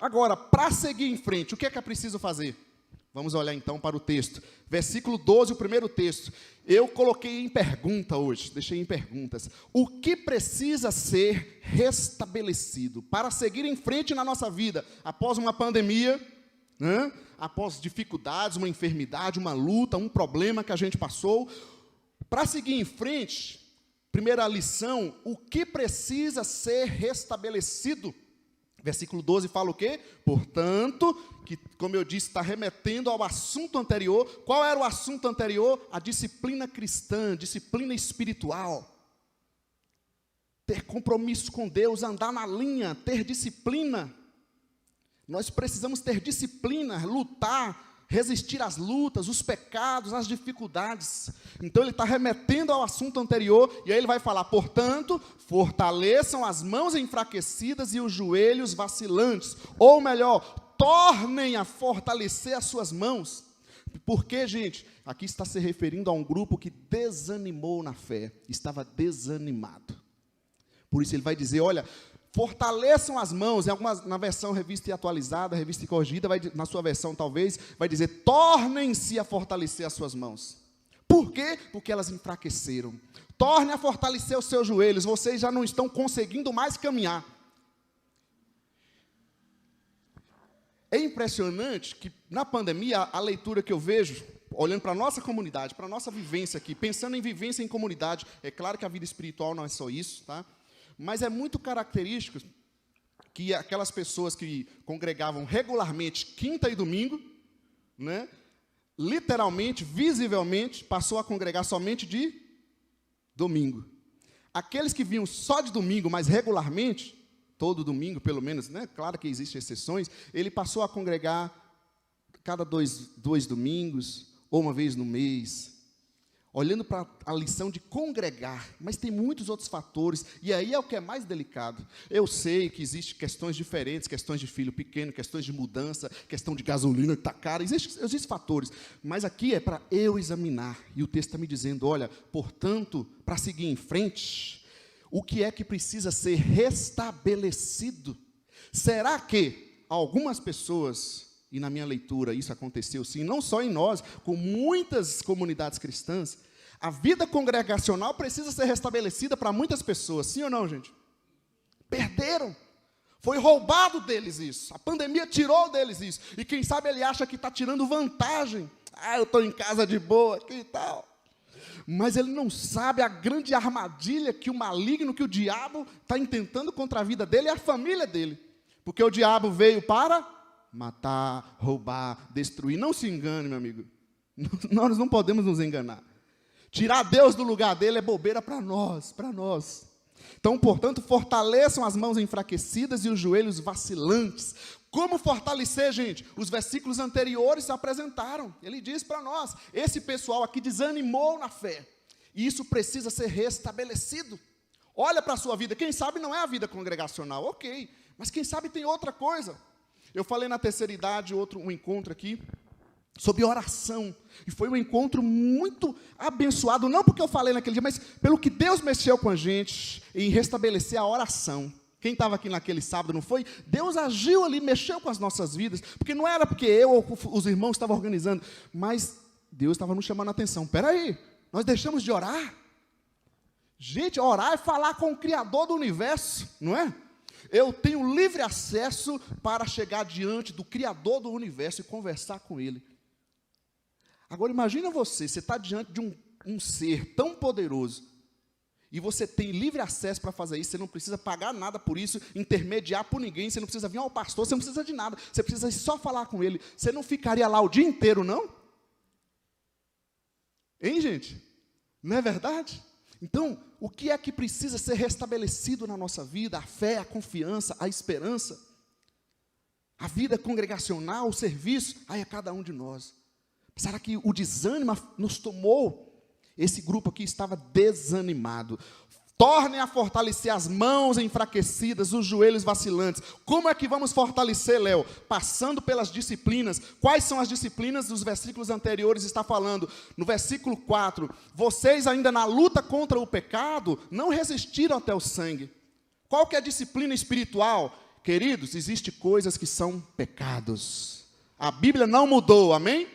Agora, para seguir em frente, o que é preciso fazer? Vamos olhar então para o texto. Versículo 12, o primeiro texto. Eu coloquei em pergunta hoje, deixei em perguntas. O que precisa ser restabelecido para seguir em frente na nossa vida após uma pandemia, né? Após dificuldades, uma enfermidade, uma luta, um problema que a gente passou? Para seguir em frente, primeira lição, o que precisa ser restabelecido? Versículo 12 fala o quê? Portanto, que, como eu disse, está remetendo ao assunto anterior. Qual era o assunto anterior? A disciplina cristã, disciplina espiritual. Ter compromisso com Deus, andar na linha, ter disciplina. Nós precisamos ter disciplina, lutar, resistir às lutas, os pecados, as dificuldades. Então ele está remetendo ao assunto anterior, e aí ele vai falar, portanto, fortaleçam as mãos enfraquecidas e os joelhos vacilantes. Ou melhor, tornem a fortalecer as suas mãos. Porque, gente, aqui está se referindo a um grupo que desanimou na fé, estava desanimado. Por isso ele vai dizer, olha, fortaleçam as mãos, na versão revista e atualizada, revista e corrigida, na sua versão talvez, vai dizer, tornem-se a fortalecer as suas mãos. Por quê? Porque elas enfraqueceram. Tornem a fortalecer os seus joelhos, vocês já não estão conseguindo mais caminhar. É impressionante que na pandemia, a leitura que eu vejo, olhando para a nossa comunidade, para a nossa vivência aqui, pensando em vivência em comunidade, é claro que a vida espiritual não é só isso, tá? Mas é muito característico que aquelas pessoas que congregavam regularmente quinta e domingo, né, literalmente, visivelmente, passou a congregar somente de domingo. Aqueles que vinham só de domingo, mas regularmente, todo domingo pelo menos, né, claro que existem exceções, ele passou a congregar cada dois domingos, ou uma vez no mês, olhando para a lição de congregar, mas tem muitos outros fatores, e aí é o que é mais delicado. Eu sei que existem questões diferentes, questões de filho pequeno, questões de mudança, questão de gasolina que está cara, existem fatores, mas aqui é para eu examinar, e o texto está me dizendo, olha, portanto, para seguir em frente, o que é que precisa ser restabelecido? Será que algumas pessoas, e na minha leitura isso aconteceu sim, não só em nós, com muitas comunidades cristãs, a vida congregacional precisa ser restabelecida para muitas pessoas, sim ou não, gente? Perderam, foi roubado deles isso, a pandemia tirou deles isso, e quem sabe ele acha que está tirando vantagem, eu estou em casa de boa aqui e tal, mas ele não sabe a grande armadilha que o maligno, que o diabo está intentando contra a vida dele e a família dele, porque o diabo veio para matar, roubar, destruir. Não se engane, meu amigo. Nós não podemos nos enganar. Tirar Deus do lugar dele é bobeira para nós, para nós. Então, portanto, fortaleçam as mãos enfraquecidas e os joelhos vacilantes. Como fortalecer, gente? Os versículos anteriores se apresentaram. Ele diz para nós, esse pessoal aqui desanimou na fé. E isso precisa ser restabelecido. Olha para a sua vida. Quem sabe não é a vida congregacional, ok. Mas quem sabe tem outra coisa. Eu falei na terceira idade, um encontro aqui, sobre oração. E foi um encontro muito abençoado, não porque eu falei naquele dia, mas pelo que Deus mexeu com a gente em restabelecer a oração. Quem estava aqui naquele sábado, não foi? Deus agiu ali, mexeu com as nossas vidas, porque não era porque eu ou os irmãos estavam organizando, mas Deus estava nos chamando a atenção. Espera aí, nós deixamos de orar? Gente, orar é falar com o Criador do universo, não é? Eu tenho livre acesso para chegar diante do Criador do universo e conversar com Ele. Agora, imagina você está diante de um ser tão poderoso, e você tem livre acesso para fazer isso, você não precisa pagar nada por isso, intermediar por ninguém, você não precisa vir ao pastor, você não precisa de nada, você precisa só falar com Ele. Você não ficaria lá o dia inteiro, não? Hein, gente? Não é verdade? Então, o que é que precisa ser restabelecido na nossa vida? A fé, a confiança, a esperança, a vida congregacional, o serviço, aí é cada um de nós. Será que o desânimo nos tomou? Esse grupo aqui estava desanimado. Tornem a fortalecer as mãos enfraquecidas, os joelhos vacilantes. Como é que vamos fortalecer, Léo? Passando pelas disciplinas. Quais são as disciplinas dos versículos anteriores? Está falando, no versículo 4, vocês ainda na luta contra o pecado, não resistiram até o sangue. Qual que é a disciplina espiritual? Queridos, existem coisas que são pecados. A Bíblia não mudou, amém?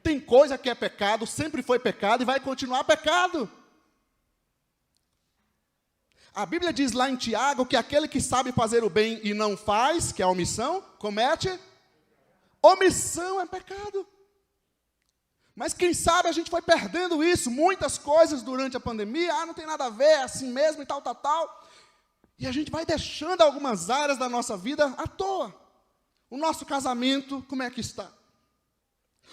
Tem coisa que é pecado, sempre foi pecado e vai continuar pecado. A Bíblia diz lá em Tiago que aquele que sabe fazer o bem e não faz, que é a omissão, comete. Omissão é pecado. Mas quem sabe a gente foi perdendo isso, muitas coisas durante a pandemia, não tem nada a ver, é assim mesmo e tal. E a gente vai deixando algumas áreas da nossa vida à toa. O nosso casamento, como é que está?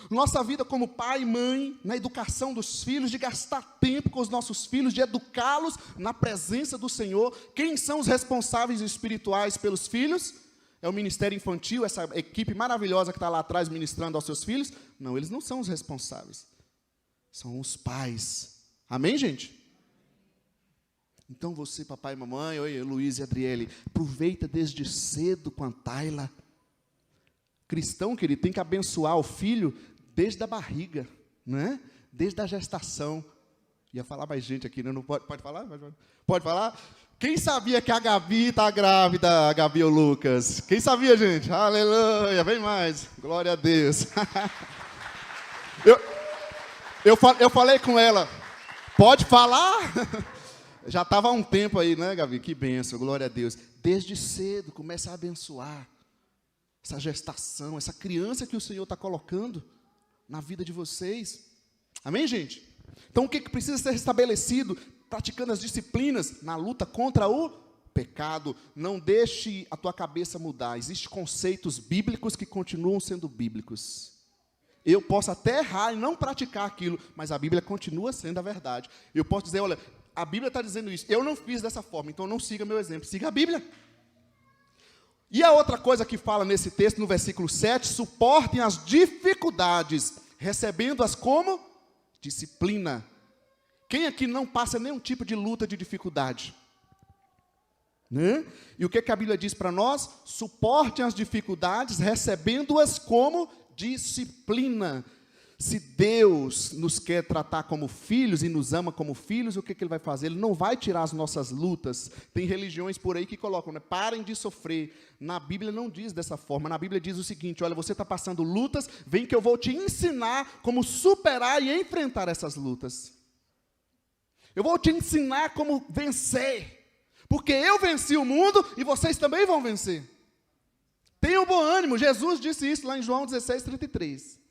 Nossa vida como pai e mãe, na educação dos filhos, de gastar tempo com os nossos filhos, de educá-los na presença do Senhor. Quem são os responsáveis espirituais pelos filhos? É o ministério infantil, essa equipe maravilhosa que está lá atrás ministrando aos seus filhos? Não, eles não são os responsáveis. São os pais. Amém, gente? Então você, papai e mamãe, oi, Luiz e Adriele, aproveita desde cedo com a Tayla. Cristão, querido, tem que abençoar o filho desde a barriga, né? Desde a gestação. Ia falar mais gente aqui, né? Não pode falar? Pode falar? Quem sabia que a Gabi está grávida, a Gabi ou Lucas? Quem sabia, gente? Aleluia, vem mais. Glória a Deus. Eu falei com ela, pode falar? Já estava há um tempo aí, né, Gabi? Que bênção, glória a Deus. Desde cedo, começa a abençoar essa gestação, essa criança que o Senhor está colocando na vida de vocês. Amém, gente? Então, o que precisa ser restabelecido? Praticando as disciplinas na luta contra o pecado. Não deixe a tua cabeça mudar. Existem conceitos bíblicos que continuam sendo bíblicos. Eu posso até errar e não praticar aquilo, mas a Bíblia continua sendo a verdade. Eu posso dizer, olha, a Bíblia está dizendo isso. Eu não fiz dessa forma, então não siga meu exemplo. Siga a Bíblia. E a outra coisa que fala nesse texto, no versículo 7, suportem as dificuldades, recebendo-as como disciplina. Quem aqui não passa nenhum tipo de luta, de dificuldade? Né? E o que a Bíblia diz para nós? Suportem as dificuldades, recebendo-as como disciplina. Se Deus nos quer tratar como filhos e nos ama como filhos, o que Ele vai fazer? Ele não vai tirar as nossas lutas. Tem religiões por aí que colocam, né? Parem de sofrer. Na Bíblia não diz dessa forma. Na Bíblia diz o seguinte, olha, você está passando lutas, vem que eu vou te ensinar como superar e enfrentar essas lutas. Eu vou te ensinar como vencer. Porque eu venci o mundo e vocês também vão vencer. Tenham bom ânimo. Jesus disse isso lá em João 16:33.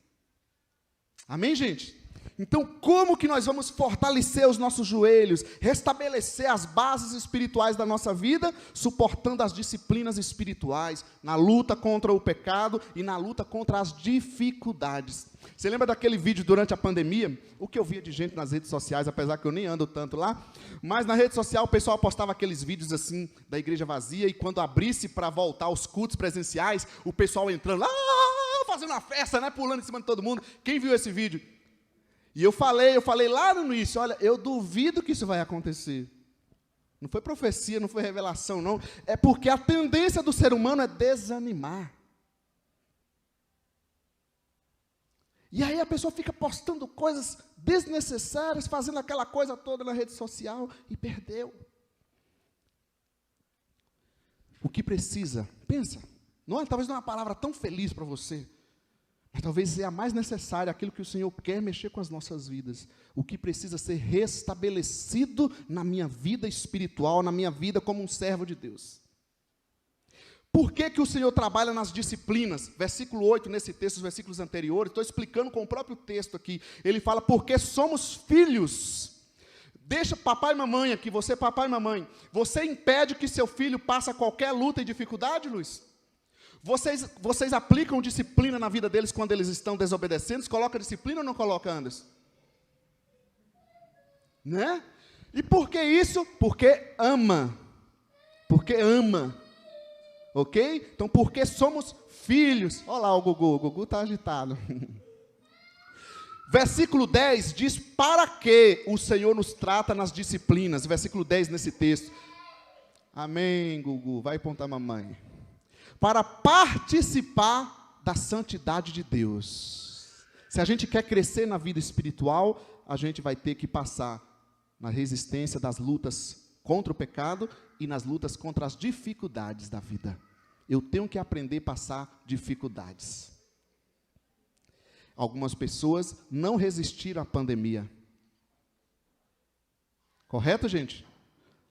Amém, gente? Então, como que nós vamos fortalecer os nossos joelhos, restabelecer as bases espirituais da nossa vida, suportando as disciplinas espirituais, na luta contra o pecado e na luta contra as dificuldades. Você lembra daquele vídeo durante a pandemia? O que eu via de gente nas redes sociais, apesar que eu nem ando tanto lá, mas na rede social o pessoal postava aqueles vídeos assim, da igreja vazia, e quando abrisse para voltar aos cultos presenciais, o pessoal entrando lá, fazendo uma festa, né, pulando em cima de todo mundo. Quem viu esse vídeo? E eu falei lá no início, olha, eu duvido que isso vai acontecer. Não foi profecia, não foi revelação, não. É porque a tendência do ser humano é desanimar. E aí a pessoa fica postando coisas desnecessárias, fazendo aquela coisa toda na rede social e perdeu. O que precisa? Pensa. Talvez não é uma palavra tão feliz para você, mas talvez é a mais necessária, aquilo que o Senhor quer mexer com as nossas vidas. O que precisa ser restabelecido na minha vida espiritual, na minha vida como um servo de Deus. Por que o Senhor trabalha nas disciplinas? Versículo 8, nesse texto, os versículos anteriores, estou explicando com o próprio texto aqui. Ele fala, porque somos filhos. Deixa papai e mamãe aqui, você papai e mamãe. Você impede que seu filho passe qualquer luta e dificuldade, Luiz? Vocês aplicam disciplina na vida deles quando eles estão desobedecendo? Coloca disciplina ou não coloca, Anderson? Né? E por que isso? Porque ama. Porque ama. Ok? Então, porque somos filhos. Olha lá o Gugu está agitado. Versículo 10 diz, para que o Senhor nos trata nas disciplinas. Versículo 10 nesse texto. Amém, Gugu, vai apontar mamãe. Para participar da santidade de Deus. Se a gente quer crescer na vida espiritual, a gente vai ter que passar na resistência das lutas contra o pecado e nas lutas contra as dificuldades da vida. eu tenho que aprender a passar dificuldades. Algumas pessoas não resistiram à pandemia. Correto, gente?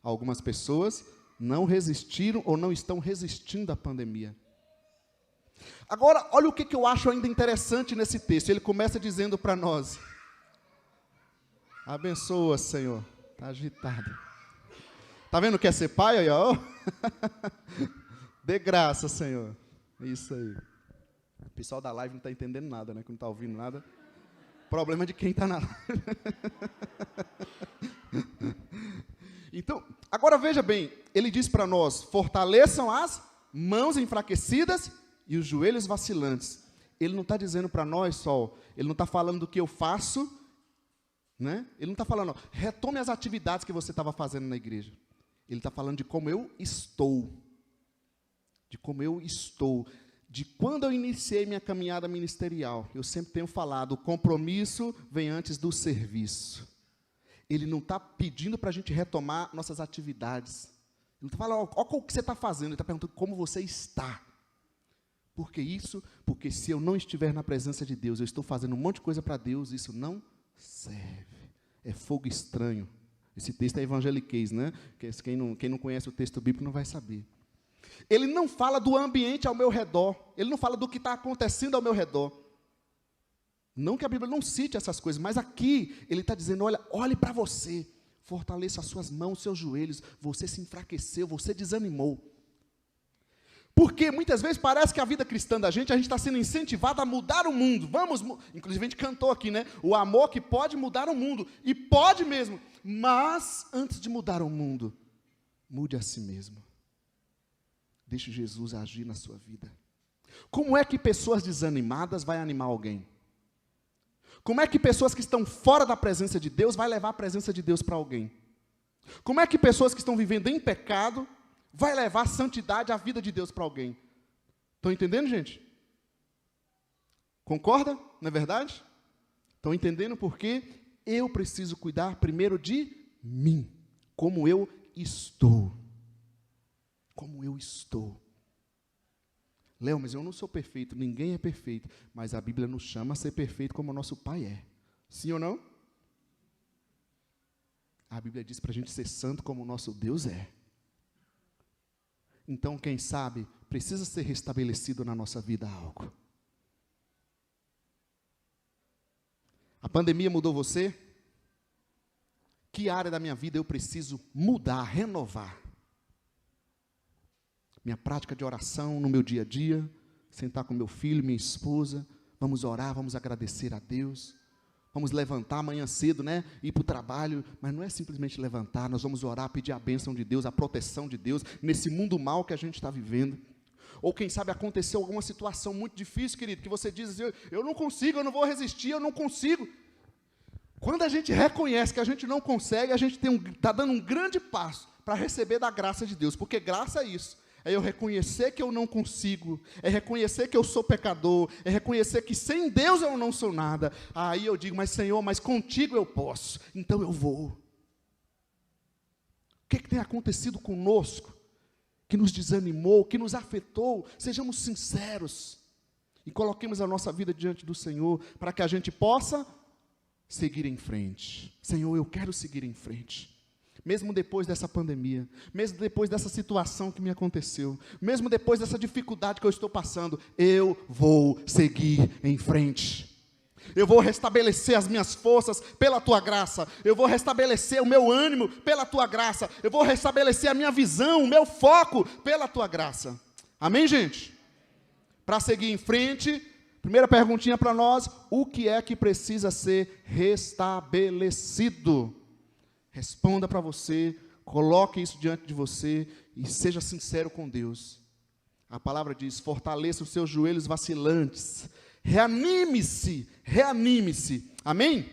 Algumas pessoas não resistiram ou não estão resistindo à pandemia. Agora, olha o que eu acho ainda interessante nesse texto. Ele começa dizendo para nós: abençoa, Senhor. Está agitado. Está vendo o que é ser pai? Aí, ó. Dê graça, Senhor. Isso aí. O pessoal da live não está entendendo nada, né? Que não está ouvindo nada. Problema de quem está na live. Então, agora veja bem. Ele diz para nós: fortaleçam as mãos enfraquecidas e os joelhos vacilantes. Ele não está dizendo para nós só, ele não está falando do que eu faço, né? Ele não está falando, retome as atividades que você estava fazendo na igreja. Ele está falando de como eu estou. De como eu estou. De quando eu iniciei minha caminhada ministerial. Eu sempre tenho falado, o compromisso vem antes do serviço. Ele não está pedindo para a gente retomar nossas atividades. Ele não está falando, olha o que você está fazendo. Ele está perguntando como você está. Por que isso? Porque se eu não estiver na presença de Deus, eu estou fazendo um monte de coisa para Deus, isso não serve. É fogo estranho. Esse texto é evangeliquez, né? Quem não conhece o texto bíblico não vai saber. Ele não fala do ambiente ao meu redor. Ele não fala do que está acontecendo ao meu redor. Não que a Bíblia não cite essas coisas, mas aqui ele está dizendo, olhe para você. Fortaleça as suas mãos, seus joelhos. Você se enfraqueceu, você desanimou. Porque muitas vezes parece que a vida cristã da gente, a gente está sendo incentivado a mudar o mundo. Inclusive a gente cantou aqui, né? O amor que pode mudar o mundo. E pode mesmo. Mas, antes de mudar o mundo, mude a si mesmo. Deixe Jesus agir na sua vida. Como é que pessoas desanimadas vai animar alguém? Como é que pessoas que estão fora da presença de Deus vai levar a presença de Deus para alguém? Como é que pessoas que estão vivendo em pecado vai levar a santidade, a vida de Deus para alguém? Estão entendendo, gente? Concorda? Não é verdade? Estão entendendo por quê? Eu preciso cuidar primeiro de mim. Como eu estou. Como eu estou. Léo, mas eu não sou perfeito. Ninguém é perfeito. Mas a Bíblia nos chama a ser perfeito como o nosso Pai é. Sim ou não? A Bíblia diz para a gente ser santo como o nosso Deus é. Então, quem sabe, precisa ser restabelecido na nossa vida algo. A pandemia mudou você? Que área da minha vida eu preciso mudar, renovar? Minha prática de oração no meu dia a dia, sentar com meu filho, minha esposa, vamos orar, vamos agradecer a Deus. Vamos levantar amanhã cedo, né? Ir para o trabalho, mas não é simplesmente levantar, nós vamos orar, pedir a bênção de Deus, a proteção de Deus, nesse mundo mal que a gente está vivendo. Ou quem sabe aconteceu alguma situação muito difícil, querido, que você diz assim, eu não consigo, eu não vou resistir, eu não consigo. Quando a gente reconhece que a gente não consegue, a gente está dando um grande passo para receber da graça de Deus, porque graça é isso. É eu reconhecer que eu não consigo, é reconhecer que eu sou pecador, é reconhecer que sem Deus eu não sou nada. Aí eu digo, mas Senhor, mas contigo eu posso, então eu vou. O que tem acontecido conosco, que nos desanimou, que nos afetou? Sejamos sinceros e coloquemos a nossa vida diante do Senhor, para que a gente possa seguir em frente. Senhor, eu quero seguir em frente. Mesmo depois dessa pandemia, mesmo depois dessa situação que me aconteceu, mesmo depois dessa dificuldade que eu estou passando, eu vou seguir em frente. Eu vou restabelecer as minhas forças pela Tua graça. Eu vou restabelecer o meu ânimo pela Tua graça. Eu vou restabelecer a minha visão, o meu foco pela Tua graça. Amém, gente? Para seguir em frente, primeira perguntinha para nós: o que é que precisa ser restabelecido? Responda para você, coloque isso diante de você e seja sincero com Deus. A palavra diz, fortaleça os seus joelhos vacilantes, reanime-se, amém?